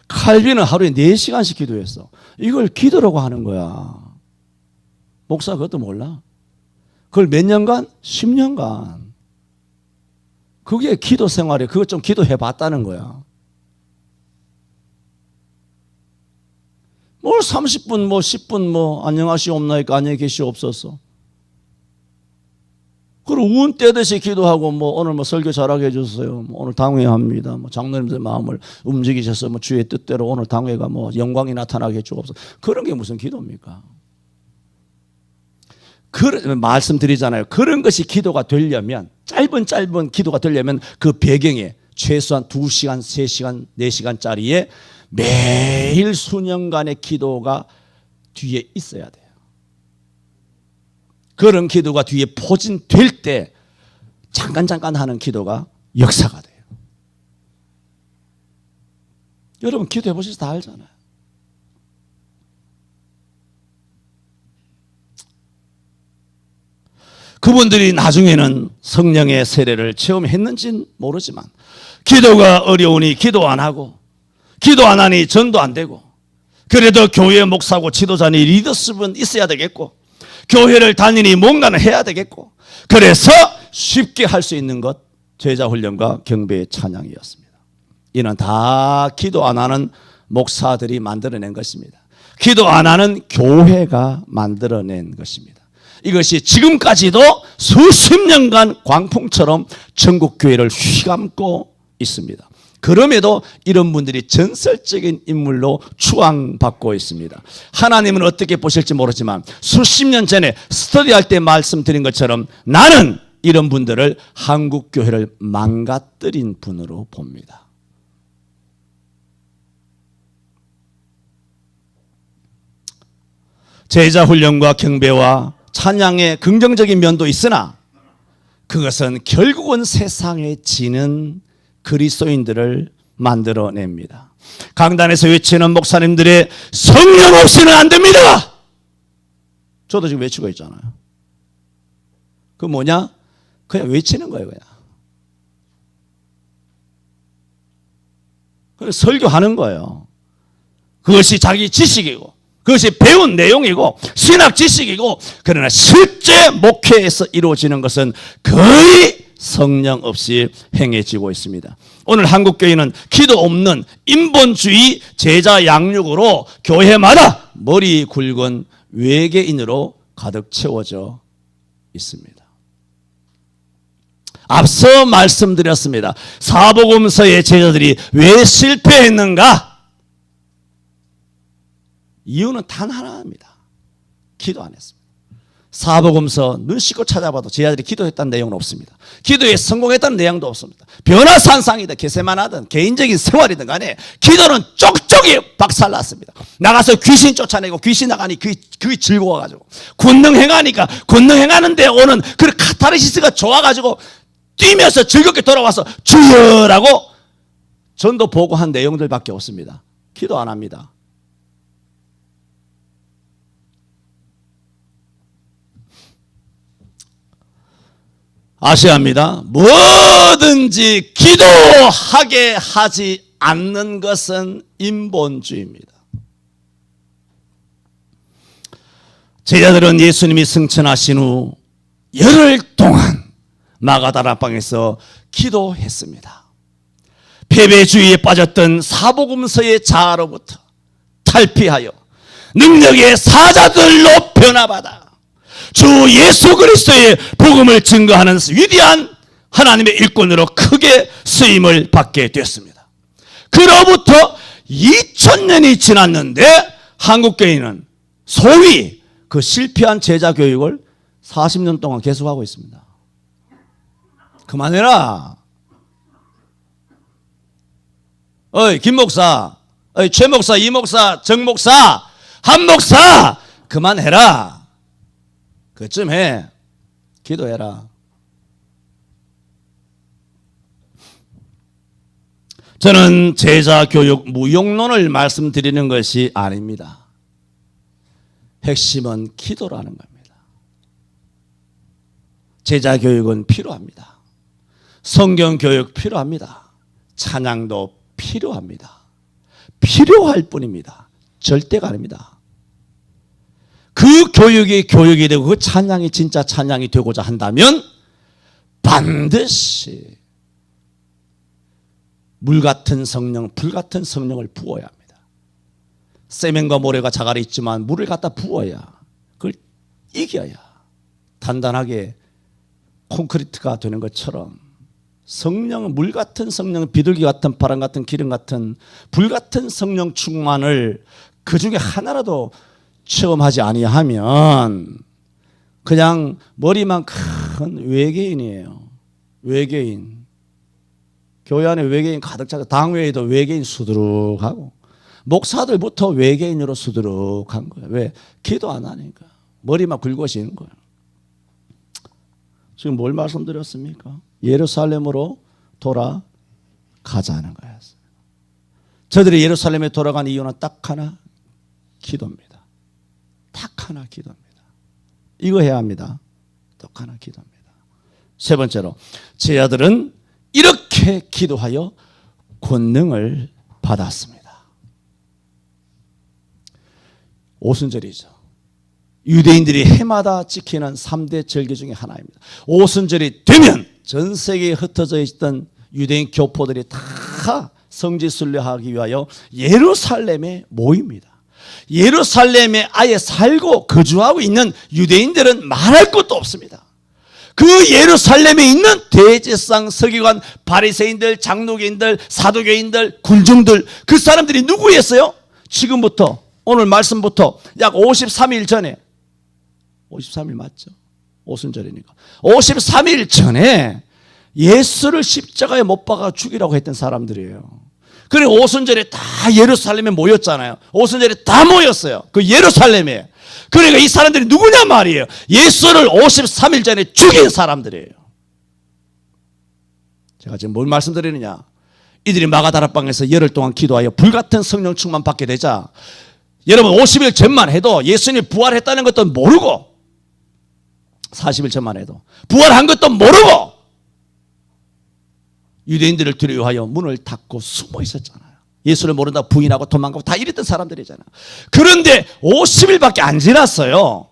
칼빈은 하루에 4시간씩 기도했어. 이걸 기도라고 하는 거야. 목사 그것도 몰라? 그걸 몇 년간? 10년간. 그게 기도 생활이에요. 그거 좀 기도해 봤다는 거야. 뭘 30분 10분 안녕하시옵나이까 안녕히 계시옵소서. 그리고 운 떼듯이 기도하고 오늘 설교 잘하게 해주세요. 오늘 당회합니다. 장로님들 마음을 움직이셔서 주의 뜻대로 오늘 당회가 영광이 나타나게 해주옵소서. 그런 게 무슨 기도입니까? 말씀드리잖아요. 그런 것이 기도가 되려면, 짧은 기도가 되려면 그 배경에 최소한 2시간, 3시간, 4시간짜리의 매일 수년간의 기도가 뒤에 있어야 돼요. 그런 기도가 뒤에 포진될 때 잠깐 하는 기도가 역사가 돼요. 여러분 기도해 보셔서 다 알잖아요. 그분들이 나중에는 성령의 세례를 체험했는지는 모르지만 기도가 어려우니 기도 안 하고 기도 안 하니 전도 안 되고, 그래도 교회 목사고 지도자니 리더십은 있어야 되겠고 교회를 다니니 뭔가는 해야 되겠고, 그래서 쉽게 할 수 있는 것 제자 훈련과 경배의 찬양이었습니다. 이는 다 기도 안 하는 목사들이 만들어낸 것입니다. 기도 안 하는 교회가 만들어낸 것입니다. 이것이 지금까지도 수십 년간 광풍처럼 전국 교회를 휘감고 있습니다. 그럼에도 이런 분들이 전설적인 인물로 추앙받고 있습니다. 하나님은 어떻게 보실지 모르지만 수십 년 전에 스터디할 때 말씀드린 것처럼 나는 이런 분들을 한국교회를 망가뜨린 분으로 봅니다. 제자훈련과 경배와 찬양의 긍정적인 면도 있으나 그것은 결국은 세상에 지는 그리스도인들을 만들어냅니다. 강단에서 외치는 목사님들의 성령 없이는 안 됩니다. 저도 지금 외치고 있잖아요. 그 뭐냐? 그냥 외치는 거예요. 그냥 설교하는 거예요. 그것이 자기 지식이고 그것이 배운 내용이고 신학 지식이고, 그러나 실제 목회에서 이루어지는 것은 거의 성령 없이 행해지고 있습니다. 오늘 한국교회는 기도 없는 인본주의 제자 양육으로 교회마다 머리 굵은 외계인으로 가득 채워져 있습니다. 앞서 말씀드렸습니다. 사복음서의 제자들이 왜 실패했는가? 이유는 단 하나입니다. 기도 안 했습니다. 사복음서 눈 씻고 찾아봐도 제자들이 기도했다는 내용은 없습니다. 기도에 성공했다는 내용도 없습니다. 변화산상이든 게세마나든 개인적인 생활이든 간에 기도는 쪽쪽이 박살났습니다. 나가서 귀신 쫓아내고 귀신 나가니 그게 즐거워가지고, 권능 행하니까 권능 행하는데 오는 그 카타르시스가 좋아가지고 뛰면서 즐겁게 돌아와서 주여라고 전도 보고한 내용들밖에 없습니다. 기도 안 합니다. 아시아입니다. 뭐든지 기도하게 하지 않는 것은 인본주의입니다. 제자들은 예수님이 승천하신 후 열흘 동안 마가다락방에서 기도했습니다. 패배주의에 빠졌던 사복음서의 자아로부터 탈피하여 능력의 사자들로 변화받아 주 예수 그리스도의 복음을 증거하는 위대한 하나님의 일꾼으로 크게 쓰임을 받게 됐습니다. 그로부터 2000년이 지났는데 한국교회는 소위 그 실패한 제자 교육을 40년 동안 계속하고 있습니다. 그만해라. 어이 김 목사, 어이 최 목사, 이 목사, 정 목사, 한 목사 그만해라. 그쯤 해. 기도해라. 저는 제자 교육 무용론을 말씀드리는 것이 아닙니다. 핵심은 기도라는 겁니다. 제자 교육은 필요합니다. 성경 교육 필요합니다. 찬양도 필요합니다. 필요할 뿐입니다. 절대가 아닙니다. 그 교육이 교육이 되고 그 찬양이 진짜 찬양이 되고자 한다면 반드시 물 같은 성령, 불 같은 성령을 부어야 합니다. 세면과 모래가 자갈이 있지만 물을 갖다 부어야, 그걸 이겨야 단단하게 콘크리트가 되는 것처럼 성령은 물 같은 성령, 비둘기 같은 바람 같은 기름 같은 불 같은 성령 충만을 그 중에 하나라도 체험하지 아니하면 그냥 머리만 큰 외계인이에요. 외계인. 교회 안에 외계인 가득 차서 당회에도 외계인 수두룩하고 목사들부터 외계인으로 수두룩한 거예요. 왜? 기도 안 하니까. 머리만 굵어지는 거예요. 지금 뭘 말씀드렸습니까? 예루살렘으로 돌아가자는 거였어요. 저들이 예루살렘에 돌아간 이유는 딱 하나, 기도입니다. 딱 하나, 기도입니다. 이거 해야 합니다. 딱 하나, 기도입니다. 세 번째로 제자들은 이렇게 기도하여 권능을 받았습니다. 오순절이죠. 유대인들이 해마다 지키는 3대 절기 중에 하나입니다. 오순절이 되면 전 세계에 흩어져 있던 유대인 교포들이 다 성지순례하기 위하여 예루살렘에 모입니다. 예루살렘에 아예 살고 거주하고 있는 유대인들은 말할 것도 없습니다. 그 예루살렘에 있는 대제사장, 서기관, 바리새인들, 장로교인들, 사두개인들, 군중들, 그 사람들이 누구였어요? 지금부터 오늘 말씀부터 약 53일 전에, 53일 맞죠? 오순절이니까 53일 전에 예수를 십자가에 못 박아 죽이라고 했던 사람들이에요. 그래 오순절에 다 예루살렘에 모였잖아요. 오순절에 다 모였어요. 그 예루살렘에. 그러니까 이 사람들이 누구냐 말이에요. 예수를 53일 전에 죽인 사람들이에요. 제가 지금 뭘 말씀드리느냐. 이들이 마가다락방에서 열흘 동안 기도하여 불같은 성령 충만 받게 되자 여러분 50일 전만 해도 예수님이 부활했다는 것도 모르고 40일 전만 해도 부활한 것도 모르고 유대인들을 두려워하여 문을 닫고 숨어 있었잖아요. 예수를 모른다고 부인하고 도망가고 다 이랬던 사람들이잖아요. 그런데 50일밖에 안 지났어요.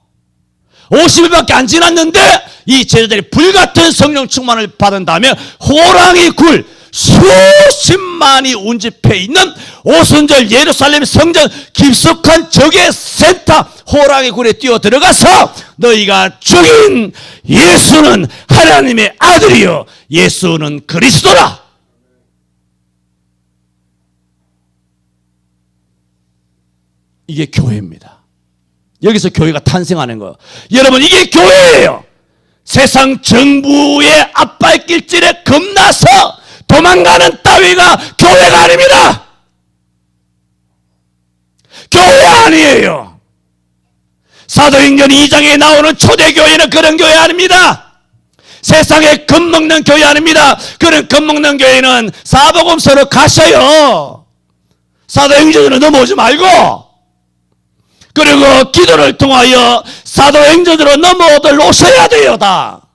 50일밖에 안 지났는데 이 제자들이 불같은 성령 충만을 받은 다음에 호랑이 굴 수십만이 운집해 있는 오순절 예루살렘 성전 깊숙한 적의 센터 호랑이 굴에 뛰어 들어가서 너희가 죽인 예수는 하나님의 아들이요 예수는 그리스도라. 이게 교회입니다. 여기서 교회가 탄생하는 거예요. 여러분 이게 교회예요. 세상 정부의 앞발길질에 겁나서 도망가는 따위가 교회가 아닙니다. 교회 아니에요. 사도행전 2장에 나오는 초대교회는 그런 교회 아닙니다. 세상에 겁먹는 교회 아닙니다. 그런 겁먹는 교회는 사복음서로 가셔요. 사도행전으로 넘어오지 말고 그리고 기도를 통하여 사도행전으로 넘어들 오셔야 돼요. 다.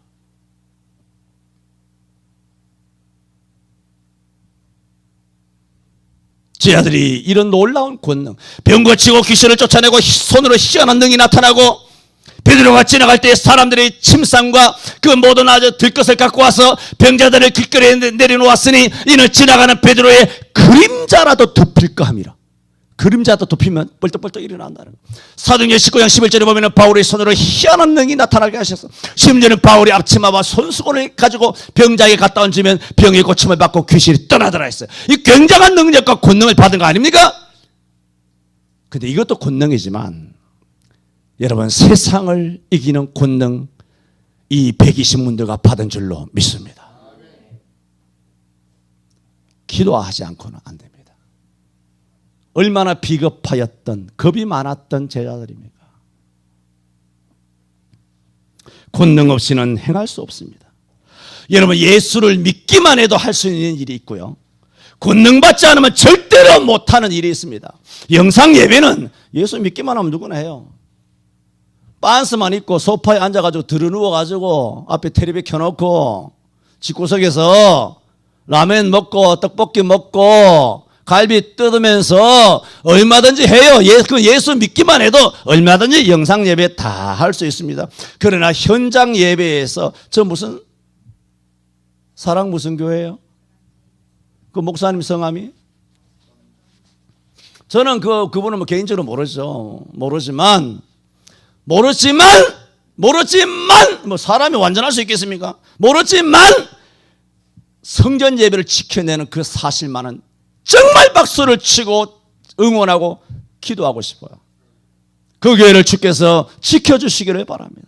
제 아들이 이런 놀라운 권능, 병 고치고 귀신을 쫓아내고 손으로 희한한 능이 나타나고 베드로가 지나갈 때 사람들의 침상과 그 모든 아주 들것을 갖고 와서 병자들을 길거리에 내려놓았으니 이는 지나가는 베드로의 그림자라도 덮일까 함이라. 그림자도 덮이면 벌떡벌떡 일어난다는 거예요. 사도행전 19장 11절에 보면 바울의 손으로 희한한 능이 나타나게 하셔서 심지어는 바울이 앞치마와 손수건을 가지고 병자에게 갖다 얹으면 병의 고침을 받고 귀신이 떠나더라 했어요. 이 굉장한 능력과 권능을 받은 거 아닙니까? 근데 이것도 권능이지만 여러분 세상을 이기는 권능 이 120문들과 받은 줄로 믿습니다. 기도하지 않고는 안 됩니다. 얼마나 비겁하였던 겁이 많았던 제자들입니까? 권능 없이는 행할 수 없습니다. 여러분 예수를 믿기만 해도 할 수 있는 일이 있고요. 권능 받지 않으면 절대로 못하는 일이 있습니다. 영상 예배는 예수 믿기만 하면 누구나 해요. 빤스만 입고 소파에 앉아가지고 들어누워가지고 앞에 텔레비 켜놓고 집구석에서 라면 먹고 떡볶이 먹고 갈비 뜯으면서 얼마든지 해요. 그 예수 믿기만 해도 얼마든지 영상 예배 다 할 수 있습니다. 그러나 현장 예배에서 저 무슨 사랑 무슨 교회예요? 그 목사님 성함이? 저는 그분은 뭐 개인적으로 모르지만 뭐 사람이 완전할 수 있겠습니까? 모르지만 성전 예배를 지켜내는 그 사실만은 정말 박수를 치고 응원하고 기도하고 싶어요. 그 교회를 주께서 지켜주시기를 바랍니다.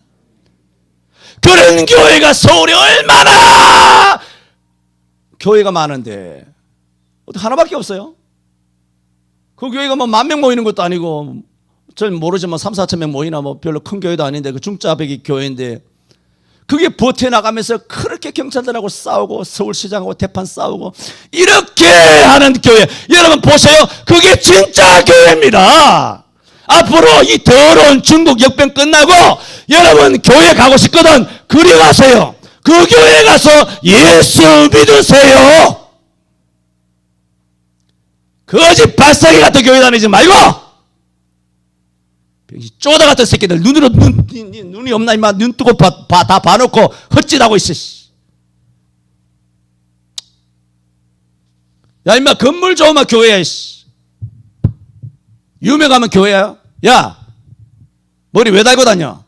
그런 교회가 서울에 얼마나 교회가 많은데 어떻게 하나밖에 없어요? 그 교회가 뭐 10,000명 모이는 것도 아니고 저는 모르지만 3, 4천 명 모이나 뭐 별로 큰 교회도 아닌데 그 중짜배기 교회인데 그게 버텨나가면서 그렇게 경찰들하고 싸우고 서울시장하고 대판 싸우고 이렇게 하는 교회 여러분 보세요. 그게 진짜 교회입니다. 앞으로 이 더러운 중국 역병 끝나고 여러분 교회 가고 싶거든 그리 가세요. 그 교회 가서 예수 믿으세요. 거짓 발사기 같은 교회 다니지 말고 쪼다 같은 새끼들 눈이 없나 임마 눈 뜨고 다 봐놓고 헛짓하고 있어. 야 임마 건물 좋으면 교회야. 유명하면 교회야. 야 머리 왜 달고 다녀?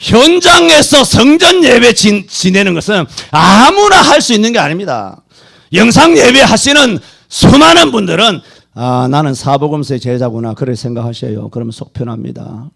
현장에서 성전 예배 지내는 것은 아무나 할 수 있는 게 아닙니다. 영상 예배 하시는 수많은 분들은 나는 사복음서의 제자구나 그렇게 생각하셔요. 그러면 속 편합니다.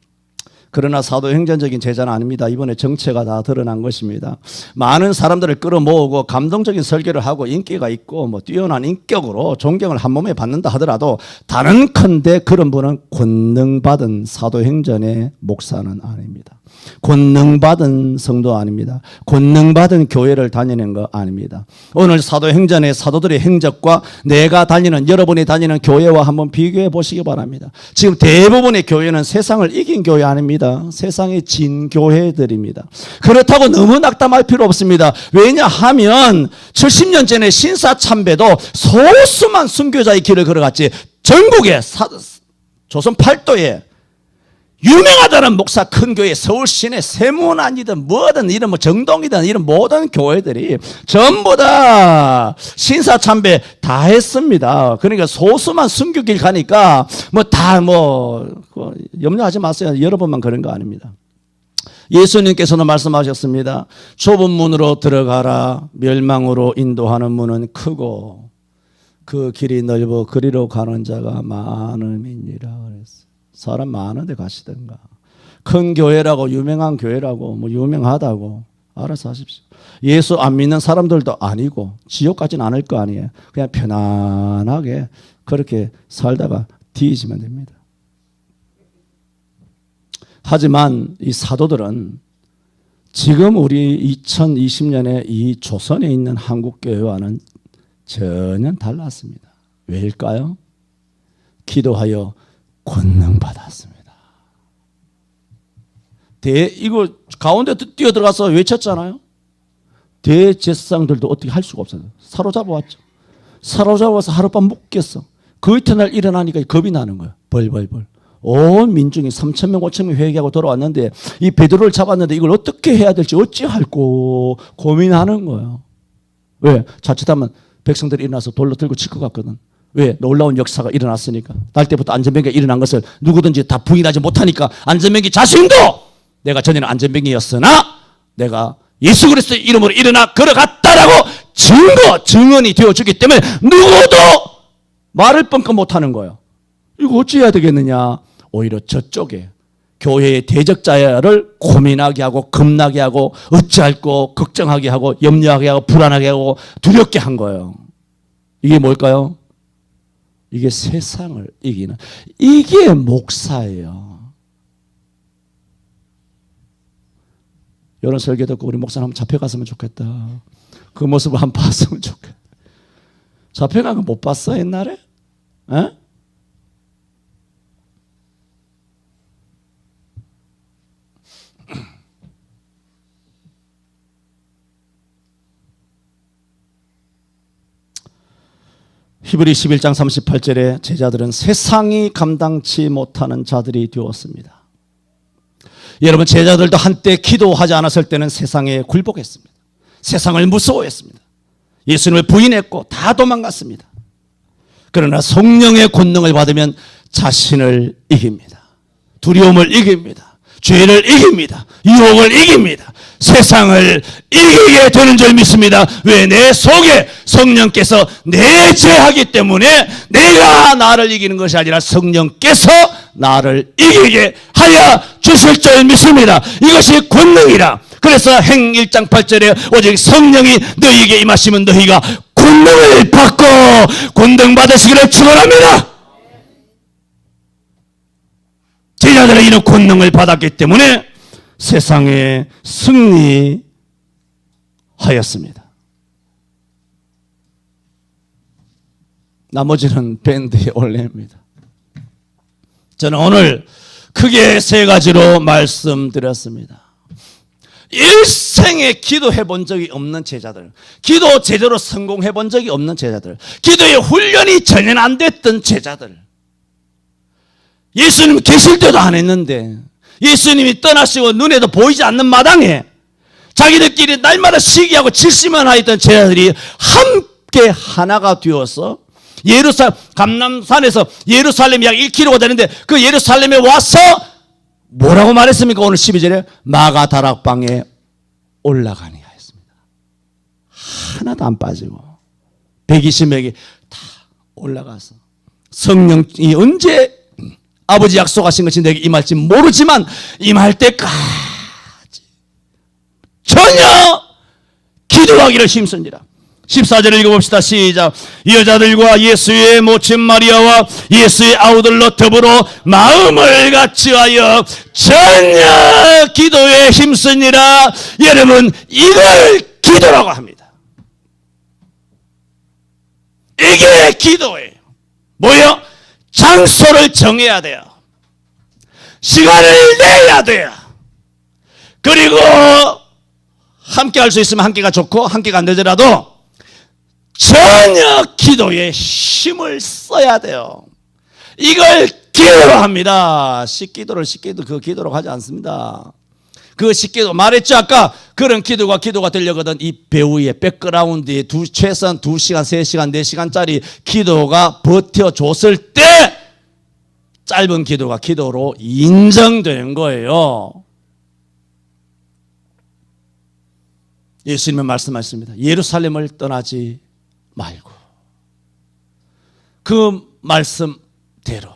그러나 사도행전적인 제자는 아닙니다. 이번에 정체가 다 드러난 것입니다. 많은 사람들을 끌어모으고 감동적인 설교를 하고 인기가 있고 뛰어난 인격으로 존경을 한 몸에 받는다 하더라도 다른컨대 그런 분은 권능받은 사도행전의 목사는 아닙니다. 권능받은 성도 아닙니다. 권능받은 교회를 다니는 거 아닙니다. 오늘 사도행전의 사도들의 행적과 내가 다니는 여러분이 다니는 교회와 한번 비교해 보시기 바랍니다. 지금 대부분의 교회는 세상을 이긴 교회 아닙니다. 세상의 진 교회들입니다. 그렇다고 너무 낙담할 필요 없습니다. 왜냐하면 70년 전에 신사참배도 소수만 순교자의 길을 걸어갔지 전국에 조선 팔도에 유명하다는 목사 큰 교회 서울 시내 세문안이든 뭐든 이런 정동이든 이런 모든 교회들이 전부 다 신사참배 다 했습니다. 그러니까 소수만 순교길 가니까 염려하지 마세요. 여러분만 그런 거 아닙니다. 예수님께서는 말씀하셨습니다. 좁은 문으로 들어가라. 멸망으로 인도하는 문은 크고 그 길이 넓어 그리로 가는 자가 많음이니라 그랬어요. 사람 많은데 가시던가. 큰 교회라고 유명한 교회라고 유명하다고 알아서 하십시오. 예수 안 믿는 사람들도 아니고 지옥 가진 않을 거 아니에요. 그냥 편안하게 그렇게 살다가 뒤지면 됩니다. 하지만 이 사도들은 지금 우리 2020년에 이 조선에 있는 한국교회와는 전혀 달랐습니다. 왜일까요? 기도하여 권능 받았습니다. 이거 가운데 뛰어들어가서 외쳤잖아요. 대제사장들도 어떻게 할 수가 없어요. 사로잡아왔죠. 사로잡아서 하룻밤 묵겠어. 그 이튿날 일어나니까 겁이 나는 거예요. 벌벌벌. 온 민중이 3,000명 5,000명 회개하고 돌아왔는데 이 베드로를 잡았는데 이걸 어떻게 해야 될지 어찌할꼬 고민하는 거예요. 왜? 자칫하면 백성들이 일어나서 돌로 들고 칠 것 같거든. 왜? 놀라운 역사가 일어났으니까. 날 때부터 안전병기가 일어난 것을 누구든지 다 부인하지 못하니까 안전병기 자신도 내가 전에는 안전병기였으나 내가 예수 그리스도의 이름으로 일어나 걸어갔다라고 증언이 되어주기 때문에 누구도 말을 뻥끗 못하는 거예요. 이거 어찌해야 되겠느냐. 오히려 저쪽에 교회의 대적자를 고민하게 하고 겁나게 하고 어찌할꼬 걱정하게 하고 염려하게 하고 불안하게 하고 두렵게 한 거예요. 이게 뭘까요? 이게 세상을 이기는, 이게 목사예요. 이런 설교 듣고 우리 목사님 한번 잡혀갔으면 좋겠다. 그 모습을 한번 봤으면 좋겠다. 잡혀간 거 못 봤어 옛날에? 에? 히브리 11장 38절에 제자들은 세상이 감당치 못하는 자들이 되었습니다. 여러분, 제자들도 한때 기도하지 않았을 때는 세상에 굴복했습니다. 세상을 무서워했습니다. 예수님을 부인했고 다 도망갔습니다. 그러나 성령의 권능을 받으면 자신을 이깁니다. 두려움을 이깁니다. 죄를 이깁니다. 유혹을 이깁니다. 세상을 이기게 되는 줄 믿습니다. 왜? 내 속에 성령께서 내재하기 때문에 내가 나를 이기는 것이 아니라 성령께서 나를 이기게 하여 주실 줄 믿습니다. 이것이 권능이라. 그래서 행 1장 8절에 오직 성령이 너희에게 임하시면 너희가 권능을 받고 권능 받으시기를 축원합니다. 제자들은 이런 권능을 받았기 때문에 세상에 승리하였습니다. 나머지는 밴드에 올립니다. 저는 오늘 크게 세 가지로 말씀드렸습니다. 일생에 기도해 본 적이 없는 제자들, 기도 제대로 성공해 본 적이 없는 제자들, 기도의 훈련이 전혀 안 됐던 제자들, 예수님 계실 때도 안 했는데 예수님이 떠나시고 눈에도 보이지 않는 마당에 자기들끼리 날마다 시기하고 질시만 하였던 제자들이 함께 하나가 되어서 감남산에서 예루살렘이 약 1km가 되는데 그 예루살렘에 와서 뭘 뭐라고 말했습니까? 오늘 12절에 마가 다락방에 올라가니 하였습니다. 하나도 안 빠지고 120명이 다 올라가서 성령이 언제 아버지 약속하신 것이 내게 임할지 모르지만 임할 때까지 전혀 기도하기를 힘쓰니라. 14절을 읽어봅시다. 시작. 여자들과 예수의 모친 마리아와 예수의 아우들로 더불어 마음을 같이하여 전혀 기도에 힘쓰니라. 여러분, 이걸 기도라고 합니다. 이게 기도예요. 뭐요? 장소를 정해야 돼요. 시간을 내야 돼요. 그리고 함께 할 수 있으면 함께가 좋고 함께가 안 되더라도 전혀 기도에 힘을 써야 돼요. 이걸 기도로 합니다. 식기도를 식기도 그 기도로 하지 않습니다. 그 식기도 말했죠. 아까 그런 기도가 되려거든 이 배우의 백그라운드에 최소한 2시간, 3시간, 4시간짜리 기도가 버텨줬을 때 짧은 기도가 기도로 인정되는 거예요. 예수님은 말씀하셨습니다. 예루살렘을 떠나지 말고 그 말씀대로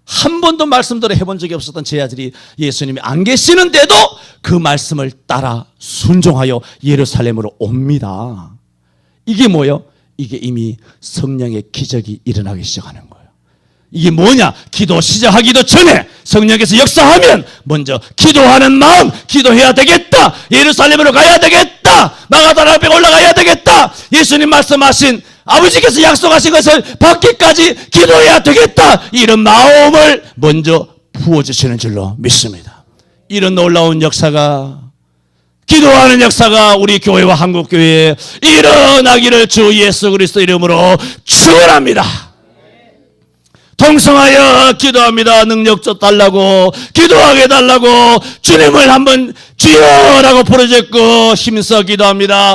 한 번도 말씀대로 해본 적이 없었던 제 아들이 예수님이 안 계시는데도 그 말씀을 따라 순종하여 예루살렘으로 옵니다. 이게 뭐예요? 이게 이미 성령의 기적이 일어나기 시작하는 거예요. 이게 뭐냐? 기도 시작하기도 전에 성령께서 역사하면 먼저 기도하는 마음, 기도해야 되겠다. 예루살렘으로 가야 되겠다. 마가다락방에 올라가야 되겠다. 예수님 말씀하신 아버지께서 약속하신 것을 받기까지 기도해야 되겠다. 이런 마음을 먼저 부어주시는 줄로 믿습니다. 이런 놀라운 역사가, 기도하는 역사가 우리 교회와 한국교회에 일어나기를 주 예수 그리스도 이름으로 축원합니다. 통성하여 기도합니다. 능력 좀 달라고, 기도하게 달라고, 주님을 한번 주여라고 부르짖고 힘써 기도합니다.